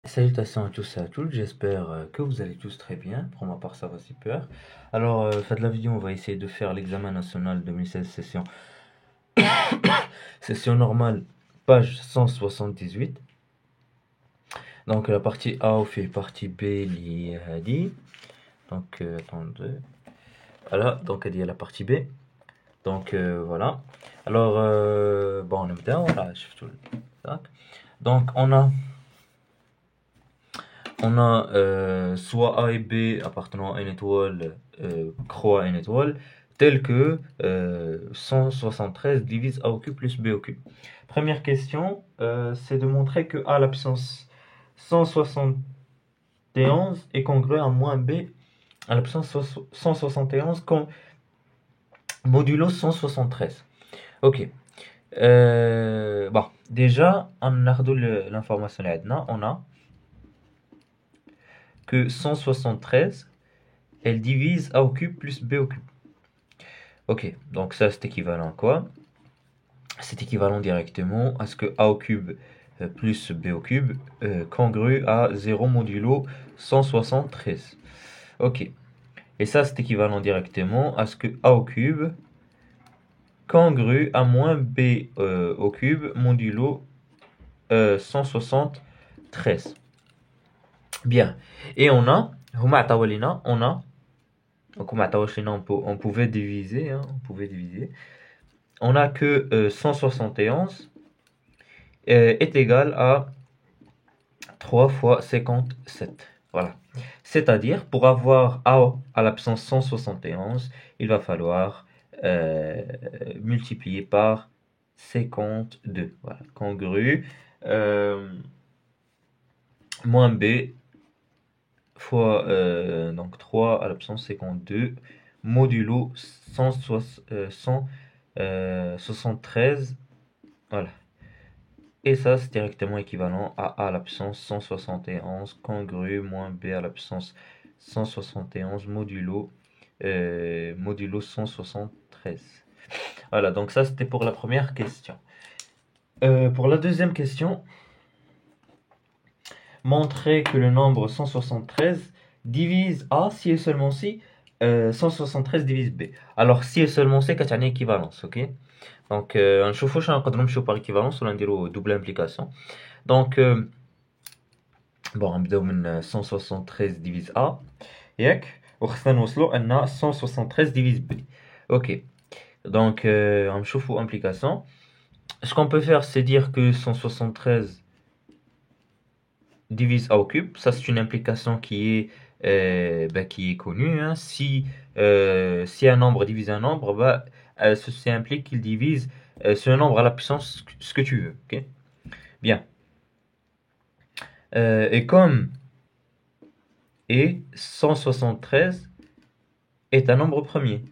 Salutations à tous et à toutes, j'espère que vous allez tous très bien. Pour ma part, ça va super. Alors, de la vidéo, on va essayer de faire l'examen national 2016 session, session normale, page 178. Donc, la partie A fait partie B, dit. Donc, attendez. Voilà, donc, il y a la partie B. Donc, voilà. Alors, bon, on est bien, voilà, je fais tout le... Donc, on a soit A et B appartenant à une étoile croix à une étoile, tel que 173 divise A au cube plus B au cube. Première question, c'est de montrer que A à la puissance 171 est congruent à moins B à la puissance 171 modulo 173. Ok. Bon, déjà, on a l'information là, on a que 173 elle divise A au cube plus B au cube. Ok, donc ça c'est équivalent à quoi? C'est équivalent directement à ce que A au cube plus B au cube congrue à 0 modulo 173. Ok, et ça c'est équivalent directement à ce que A au cube congrue à moins B au cube modulo 173. Bien, et on a, on a donc, on pouvait diviser, hein, on pouvait diviser. On a que 171 est égal à 3 fois 57. Voilà. C'est-à-dire, pour avoir A à la puissance 171, il va falloir multiplier par 52. Voilà. Congru moins B fois donc 3 à la puissance 52 modulo 173. Voilà. Et ça, c'est directement équivalent à A à la puissance 171 congru moins B à la puissance 171 modulo 173. Voilà, donc ça, c'était pour la première question. Pour la deuxième question, montrer que le nombre 173 divise A si et seulement si 173 divise B. Alors, si et seulement si, qu'il y a une équivalence, ok? Donc, نشوفوا شنو نقدروا نمشيو par équivalence ولا نديروا double implication. Donc, bon, نبداو من 173 divise A ياك وخصنا نوصلوا ان 173 divise B. Ok. Donc, نشوفوا implication. Ce qu'on peut faire, c'est dire que 173 divise A au cube. Ça, c'est une implication qui est connue, hein. Si un nombre divise un nombre, ceci implique qu'il divise ce nombre à la puissance ce que tu veux. Ok. Bien. Et comme 173 est un nombre premier,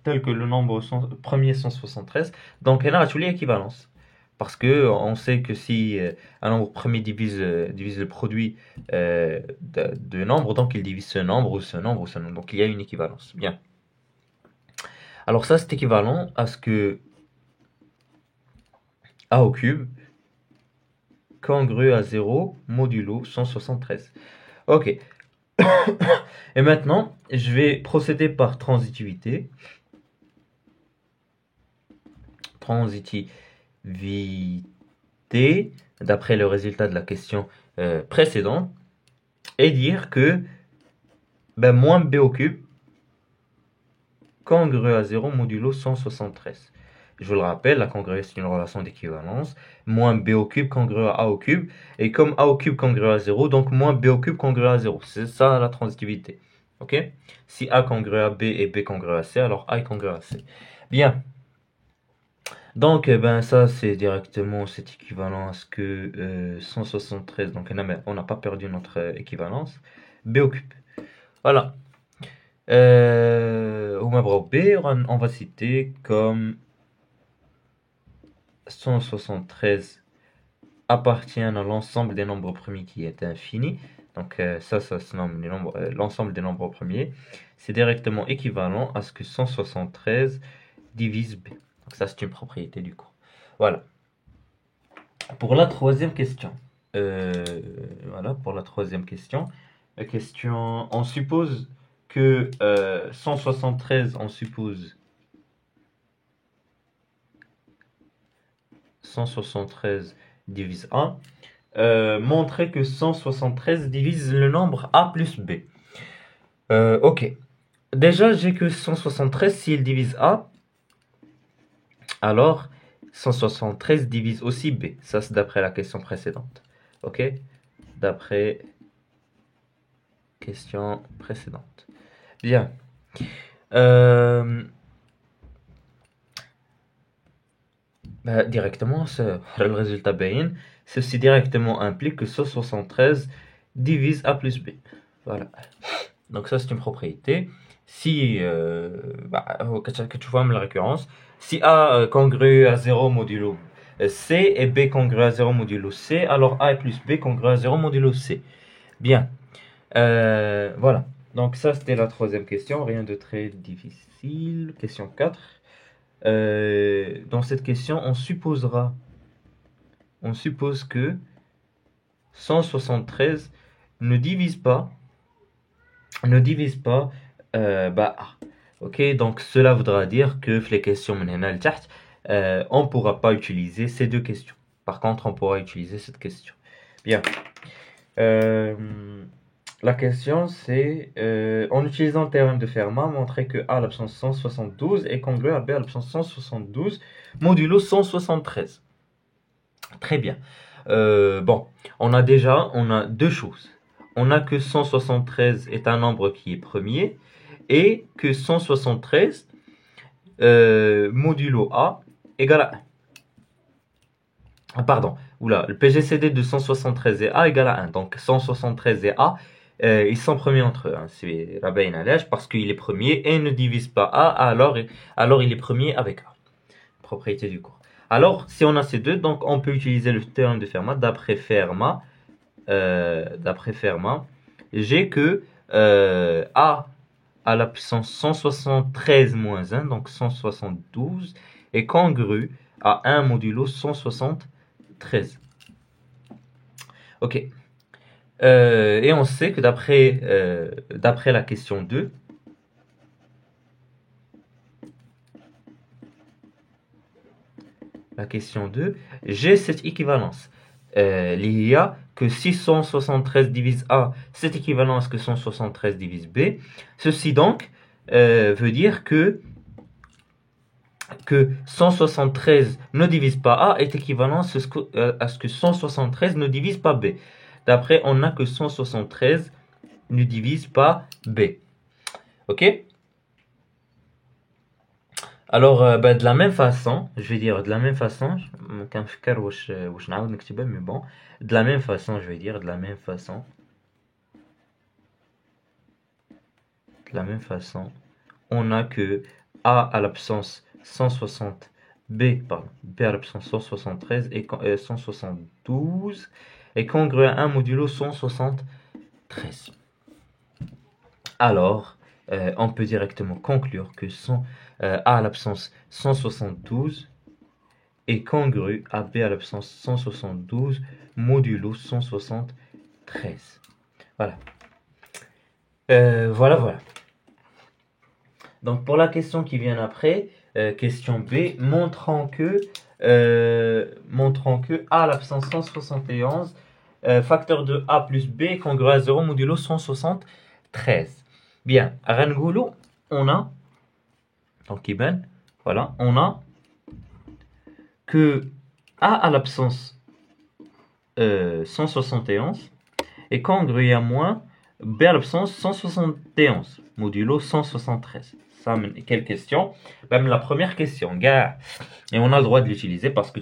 tel que le nombre premier 173, donc il y a une équivalence. Parce que on sait que si un nombre premier divise le produit de nombres, donc il divise ce nombre ou ce nombre ou ce nombre. Donc il y a une équivalence. Bien. Alors ça, c'est équivalent à ce que A au cube congrue à 0 modulo 173. Ok. Et maintenant, je vais procéder par transitivité. Transitivité, d'après le résultat de la question précédente, et dire que moins B au cube congrue à 0 modulo 173. Je vous le rappelle, la congruence c'est une relation d'équivalence. Moins B au cube congrue à A au cube. Et comme A au cube congrue à 0, donc moins B au cube congrue à 0. C'est ça la transitivité. Ok? Si A congrue à B et B congrue à C, alors A est congrue à C. Bien. Donc, ça, c'est directement cet équivalent à ce que 173. Donc, on n'a pas perdu notre équivalence. B au cube. Voilà. Au membre B, on va citer comme 173 appartient à l'ensemble des nombres premiers qui est infini. Donc, ça se nomme l'ensemble des nombres premiers. C'est directement équivalent à ce que 173 divise B. Donc, ça, c'est une propriété du cours. Voilà. Pour la troisième question. Voilà, pour la troisième question. La question, on suppose que 173, on suppose 173 divise A. Montrer que 173 divise le nombre A plus B. Ok. Déjà, j'ai que 173, s'il divise A, alors 173 divise aussi B. Ça, c'est d'après la question précédente. Ok? D'après question précédente. Bien. Directement, le résultat bayin, ceci directement implique que 173 divise A plus B. Voilà. Donc ça, c'est une propriété. Si, que tu vois la récurrence, si A congrue à 0 modulo C et B congrue à 0 modulo C, alors A plus B congrue à 0 modulo C. Bien. Voilà. Donc ça, c'était la troisième question. Rien de très difficile. Question 4. Dans cette question, on suppose que 173 ne divise pas A. Ok, donc cela voudra dire que les questions on ne pourra pas utiliser ces deux questions. Par contre, on pourra utiliser cette question. Bien. La question, c'est en utilisant le théorème de Fermat, montrer que A à l'absence 172 est congru à B à l'absence 172 modulo 173. Très bien. Bon, on a deux choses. On a que 173 est un nombre qui est premier et que 173 modulo A égale à 1. Ah, pardon, le PGCD de 173 et A égale à 1. Donc 173 et A, ils sont premiers entre eux. Hein. C'est Rabbein Alej parce qu'il est premier et ne divise pas A, alors il est premier avec A. Propriété du cours. Alors, si on a ces deux, donc on peut utiliser le théorème de Fermat. D'après Fermat, j'ai que A à la puissance 173 moins 1, donc 172, est congru à 1 modulo 173. Ok. Et on sait que d'après la question 2, j'ai cette équivalence. Il y a que 673 divise A, cette équivalence que 173 divise B. Ceci donc veut dire que 173 ne divise pas A est équivalent à ce que 173 ne divise pas B. D'après, on a que 173 ne divise pas B. Ok? Alors, de la même façon, je vais dire de la même façon, mais bon, de la même façon, on a que A à l'absence 160, B à l'absence 173 et 172 est congru à 1 modulo 173. Alors, on peut directement conclure que A à l'absence 172 est congru à B à l'absence 172 modulo 173. Voilà. Voilà. Donc pour la question qui vient après, question B, montrant que A à l'absence 171, facteur de A plus B est congru à 0 modulo 173. Bien, à Rangoulou, on a, donc Iben, voilà, on a que A à l'absence 171 est congru à moins B à l'absence 171, modulo 173. Ça, quelle question? Même la première question, gars. Et on a le droit de l'utiliser parce que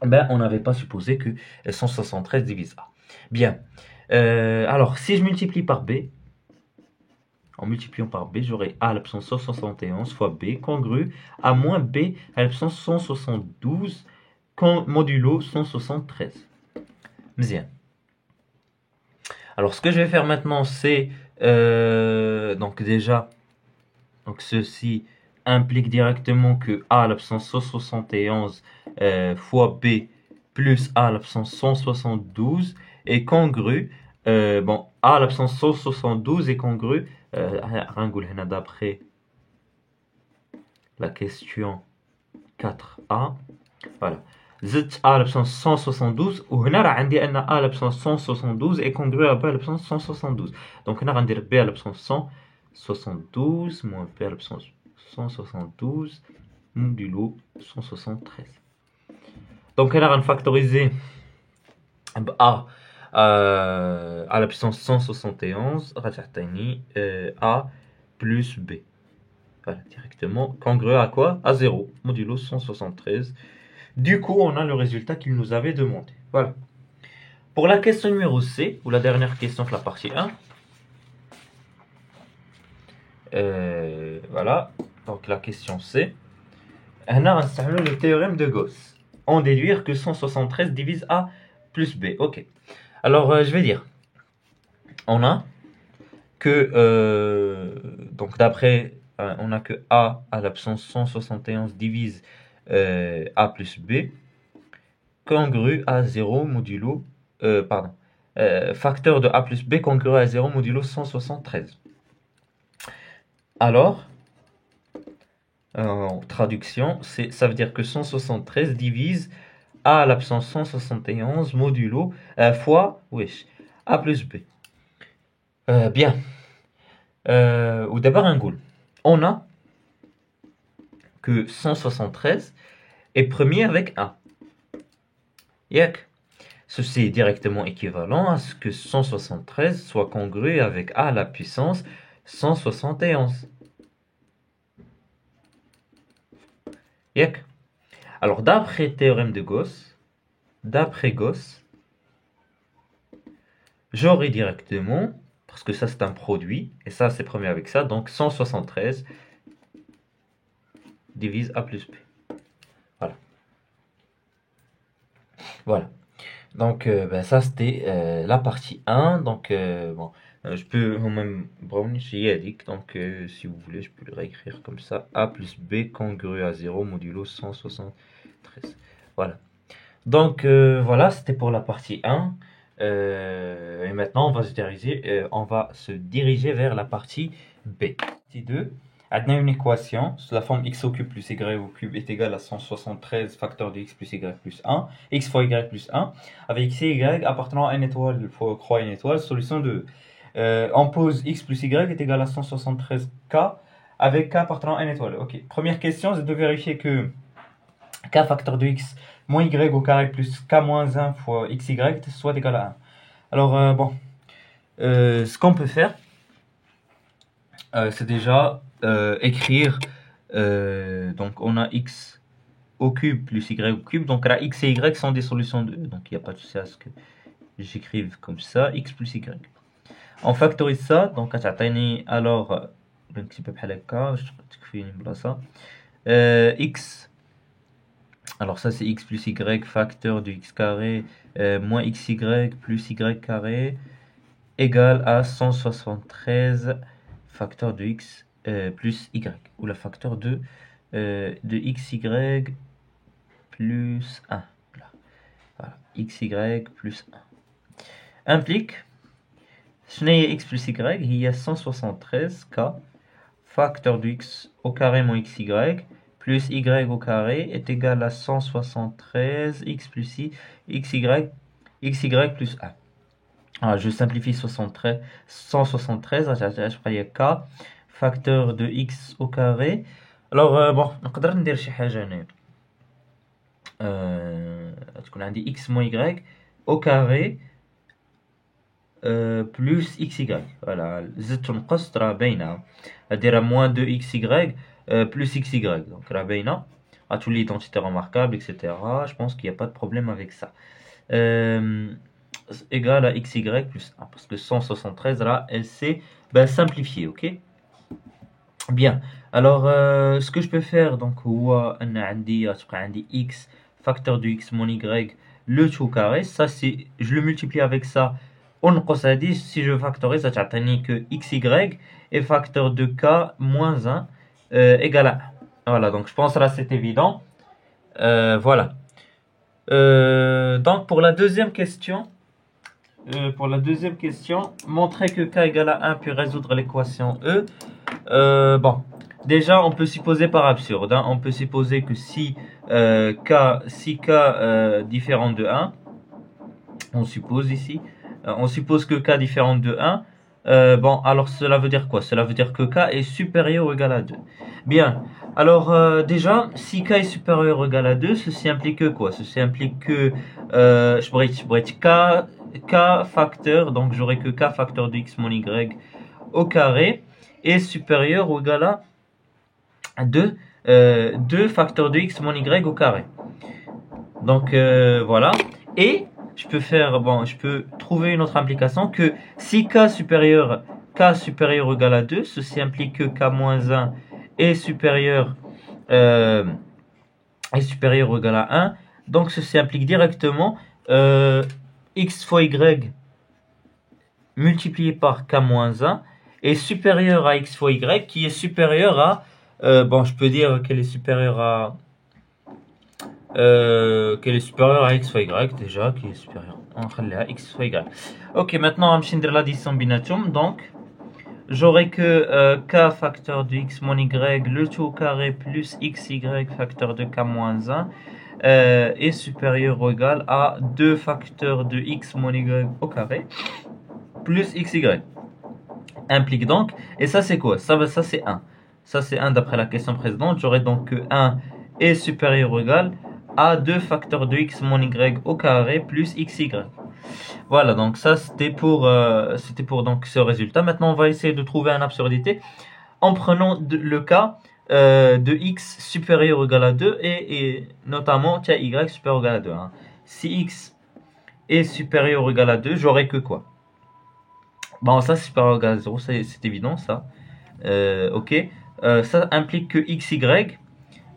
on n'avait pas supposé que 173 divise A. Bien. Alors, si je multiplie par B, en multipliant par B, j'aurai A à l'absence 171 fois B congru à moins B à l'absence 172 modulo 173. Bien. Alors, ce que je vais faire maintenant, c'est donc ceci implique directement que A à l'absence 171 fois B plus a à la puissance 172 est congru. Bon, a à la puissance 172 est congru. D'après la question 4a. Voilà. زدت a à la puissance 172 وهنا راه عندي ان a à la puissance 172 est congru à b à la puissance 172. Donc هنا غندير b à la puissance 172 moins b à la puissance 172 modulo 173. Donc هنا غنفactoriser a à la puissance 171 غتعطيني a plus b. Voilà, directement congru à quoi? À 0 modulo 173. Du coup, on a le résultat qu'il nous avait demandé. Voilà. Pour la question numéro C, ou la dernière question de la partie 1, voilà. Donc la question C, on a le théorème de Gauss. On déduire que 173 divise A plus B. Ok. Alors, je vais dire, on a que, donc d'après, on a que A à la puissance 171 divise A plus B, congru à 0 modulo, facteur de A plus B congru à 0 modulo 173. Alors, en traduction, ça veut dire que 173 divise A à la puissance 171 modulo fois A plus B. Bien. Ou d'abord un goal. On a que 173 est premier avec A. Yak. Ceci est directement équivalent à ce que 173 soit congru avec A à la puissance 171. Yak. Alors d'après théorème de Gauss, j'aurai directement, parce que ça c'est un produit, et ça c'est premier avec ça, donc 173 divise A plus B. Voilà. Voilà. Donc ça c'était la partie 1. Donc bon, je peux même brownish donc si vous voulez je peux le réécrire comme ça. A plus B congru à 0 modulo 173. Voilà. Donc voilà, c'était pour la partie 1. Et maintenant on va se diriger vers la partie B. Partie 2. On a une équation sous la forme x au cube plus y au cube est égal à 173 facteur de x plus y plus 1, x fois y plus 1, avec x et y appartenant à une étoile fois croix une étoile, solution de on pose x plus y est égal à 173k avec k appartenant à une étoile. Ok. Première question, c'est de vérifier que k facteur de x moins y au carré plus k moins 1 fois xy soit égal à 1. Alors bon, ce qu'on peut faire, c'est déjà écrire, donc on a x au cube plus y au cube, donc là x et y sont des solutions de E, donc il n'y a pas de souci à ce que j'écrive comme ça, x plus y. On factorise ça, donc alors un petit peu بحال هكا je تكفي بلاصه x, alors ça c'est x plus y facteur de x carré moins xy plus y carré égale à 173 facteur de x plus y, ou la facteur de xy plus 1. Voilà, xy plus 1 implique x plus y, il y a 173k facteur de x au carré moins xy plus y au carré est égal à 173 x plus xy plus 1. Alors, je simplifie 173, je k facteur de x au carré. Alors bon, نقدر ندير شي حاجه هنا تكون عندي x moins y au carré plus xy. Voilà, زدت ونقصت راه باينه، نديرها moins 2xy plus xy، donc راه باينه غتولي identité remarquable etc. Je pense qu'il n'y a pas de problème avec ça. Égal à xy plus 1, parce que 173 là elle s'est simplifiée. Ok, bien. Alors ce que je peux faire, donc هو ان عندي تبقى عندي x facteur de x moins y le tout carré, ça c'est je le multiplie avec ça ونقص هذه, si je factorise ça تعطيني que xy est facteur de k moins 1 égale à 1. Voilà, donc je pense là c'est évident. Voilà. Donc pour la deuxième question, montrer que k égale à 1 puis résoudre l'équation E. Bon, déjà on peut supposer par absurde, hein. On peut supposer que si k différent de 1, on suppose ici, on suppose que k différent de 1, bon, alors cela veut dire quoi? Cela veut dire que k est supérieur ou égal à 2. Bien, alors déjà, si k est supérieur ou égal à 2, ceci implique que quoi? Ceci implique que je pourrais dire k facteur, donc j'aurai que k facteur de x moins y au carré est supérieur ou égal à 2, 2 facteurs de x moins y au carré. Donc voilà. Et je peux trouver une autre implication que si k supérieur ou égal à 2, ceci implique que k moins 1 est supérieur ou égal à 1. Donc ceci implique directement x fois y multiplié par k moins 1 est supérieur à x fois y qui est supérieur à je peux dire qu'elle est supérieure à x fois y déjà, qui est supérieur à x fois y. Ok, maintenant on va faire l'addition binatum. Donc j'aurai que k facteur de x moins y, le tout au carré plus xy facteur de k moins 1 est supérieur ou égal à 2 facteurs de x moins y au carré plus xy. Implique donc, et ça c'est quoi? Ça c'est 1. Ça c'est 1 d'après la question précédente. J'aurai donc que 1 est supérieur ou égal à 2 facteurs de x moins y au carré plus xy. Voilà, donc ça c'était pour donc ce résultat. Maintenant on va essayer de trouver une absurdité en prenant le cas de x supérieur ou égal à 2 et notamment y supérieur ou égal à 2. Hein. Si x est supérieur ou égal à 2, j'aurai que quoi? Bon, ça c'est supérieur ou égal à 0, c'est évident ça. Ok. Ça implique que xy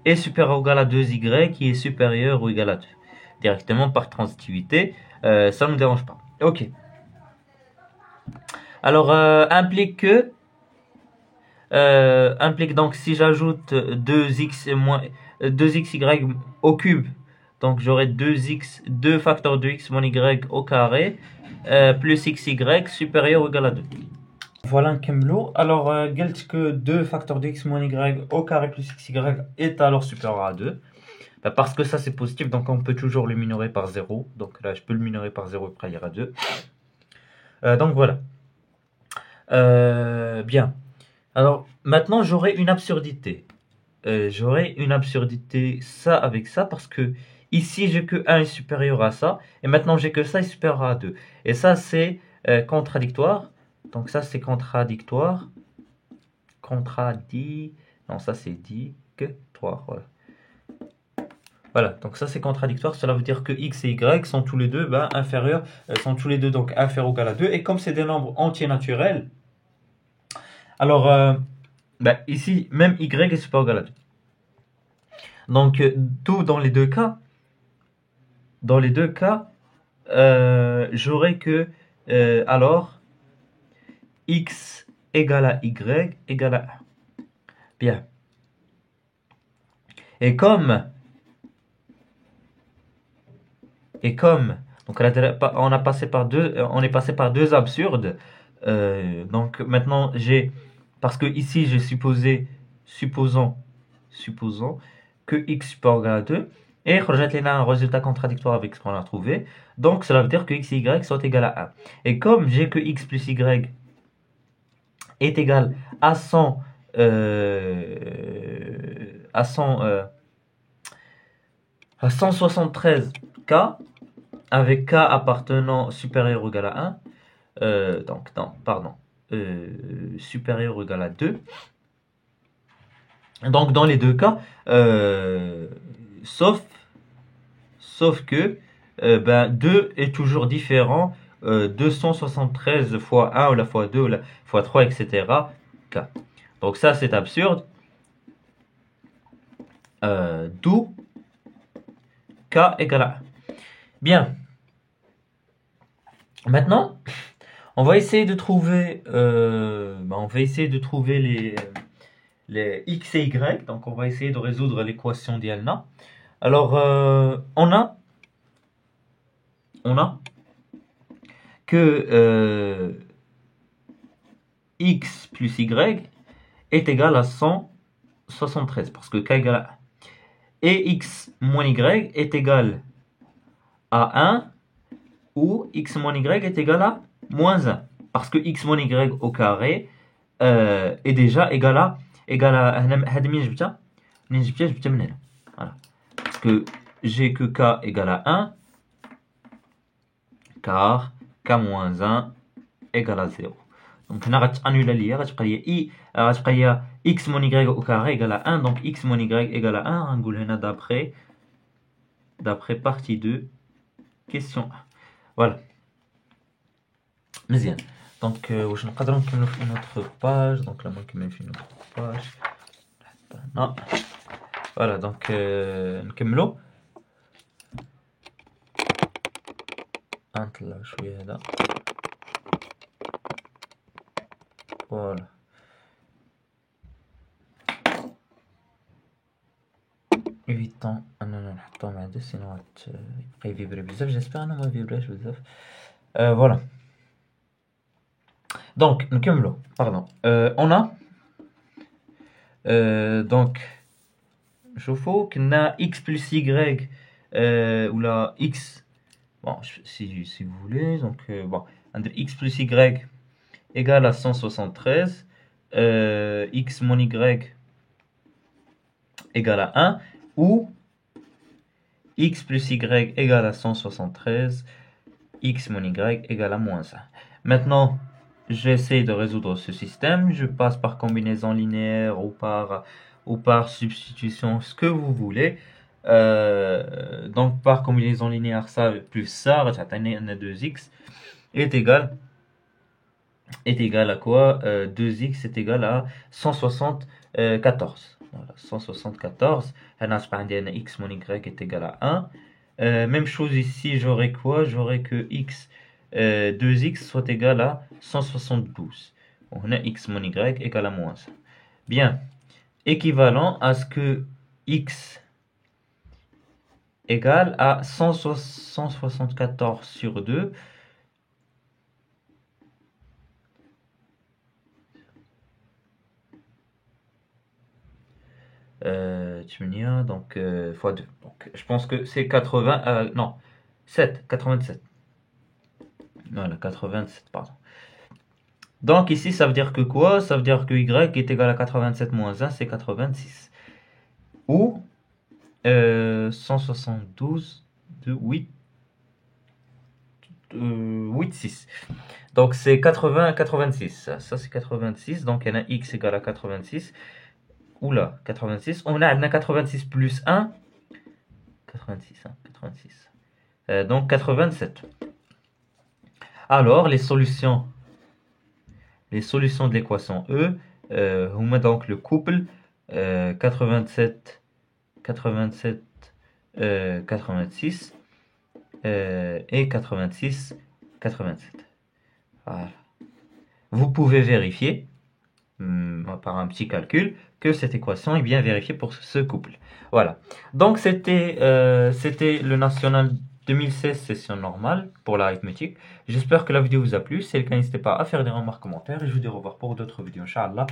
est supérieur ou égal à 2y qui est supérieur ou égal à 2. Directement par transitivité, ça ne nous dérange pas. Ok. Alors, implique donc si j'ajoute 2xy au cube, donc j'aurai 2 facteurs de x moins y au carré plus xy supérieur ou égal à 2. Voilà un Kemlo. Alors, قلت que 2 facteurs de x moins y au carré plus xy est alors supérieur à 2. Parce que ça c'est positif, donc on peut toujours le minorer par 0. Donc là, je peux le minorer par 0 et après il y aura 2. Donc voilà. Bien. Alors, maintenant, j'aurai une absurdité. Ça avec ça, parce que ici, j'ai que 1 est supérieur à ça, et maintenant, j'ai que ça est supérieur à 2. Et ça, c'est contradictoire. Donc ça, c'est contradictoire. Non, ça, c'est dictoire. Voilà. Voilà, donc ça, c'est contradictoire. Cela veut dire que x et y sont tous les deux inférieurs, donc inférieurs ou égal à 2. Et comme c'est des nombres entiers naturels, alors, ici, même y est supérieur ou égal à 2. Donc, tout dans les deux cas, j'aurai que, alors, x égale à y égale à 1. Bien. Et comme, donc on est passé par deux absurdes. Donc maintenant parce que ici j'ai supposons que x supérieur ou égal à 2 et rejetez là un résultat contradictoire avec ce qu'on a trouvé. Donc cela veut dire que x et y sont égal à 1. Et comme j'ai que x plus y est égal à 173k avec k appartenant supérieur ou égal à 1, supérieur ou égal à 2. Donc dans les deux cas, sauf que 2 est toujours différent 273 fois 1 ou la fois 2 ou la fois 3, etc. K. Donc ça c'est absurde. D'où k égale à 1. Bien. Maintenant, on va essayer de trouver, les x et y. Donc, on va essayer de résoudre l'équation d'Ialna. Alors, on a on a que x plus y est égal à 173, parce que k égale à 1. Et x moins y est égal à 1, ou x moins y est égal à moins 1. Parce que x moins y au carré est déjà égal à voilà. Parce que j'ai que k égale à 1, car k moins 1 égale à 0. Donc on va annuler ليا غتبقى ليا x moins y au carré égale à 1, donc x moins y égale à 1 غنقول هنا d'après partie 2 question 1. Voilà. مزيان. Donc واش نقدروا نكملوا في une autre page. Donc là ما نكمل في une autre page. Non. Voilà, donc نكملوا. نطلع شويه هذا. Voilà. Évitons اننا نحطوهم عندنا sinon يبقى يفيبري بزاف. J'espère انه ما يفيبريش بزاف. Voilà. Donc نكملوا. Pardon. On a donc نشوفوا كنا x plus y ou la x, bon si vous voulez, donc bon, x plus y égale à 173, x moins y égale à 1, ou x plus y égale à 173, x moins y égale à moins 1. Maintenant, j'essaie de résoudre ce système. Je passe par combinaison linéaire ou par substitution, ce que vous voulez. Donc par combinaison linéaire, ça plus ça, 2x est égal à quoi? 2x est égal à 174. Voilà, 174. X moins y est égal à 1. Même chose ici, j'aurai quoi? J'aurai que x 2x soit égal à 172. On a x moins y égal à moins 1. Bien. Équivalent à ce que x égale à 174 sur 2. Donc fois 2. Donc je pense que c'est 80. Non, 87. Voilà, 87, pardon. Donc ici, ça veut dire que quoi? Ça veut dire que y est égal à 87 moins 1, c'est 86. Ou 172 de 8, 6. Donc c'est 80 86. Ça c'est 86. Donc il y en a x égale à 86. Oula, 86. On a 86 plus 1. 86. Donc 87. Alors les solutions de l'équation E, on met donc le couple 87, 86 et 86, 87. Voilà. Vous pouvez vérifier par un petit calcul que cette équation est bien vérifiée pour ce couple. Voilà. Donc c'était le national 2016 session normale pour l'arithmétique. J'espère que la vidéo vous a plu. Si c'est le cas, n'hésitez pas à faire des remarques, commentaires, et je vous dis au revoir pour d'autres vidéos, Inch'Allah,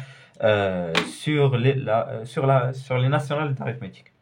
sur les nationales d'arithmétique.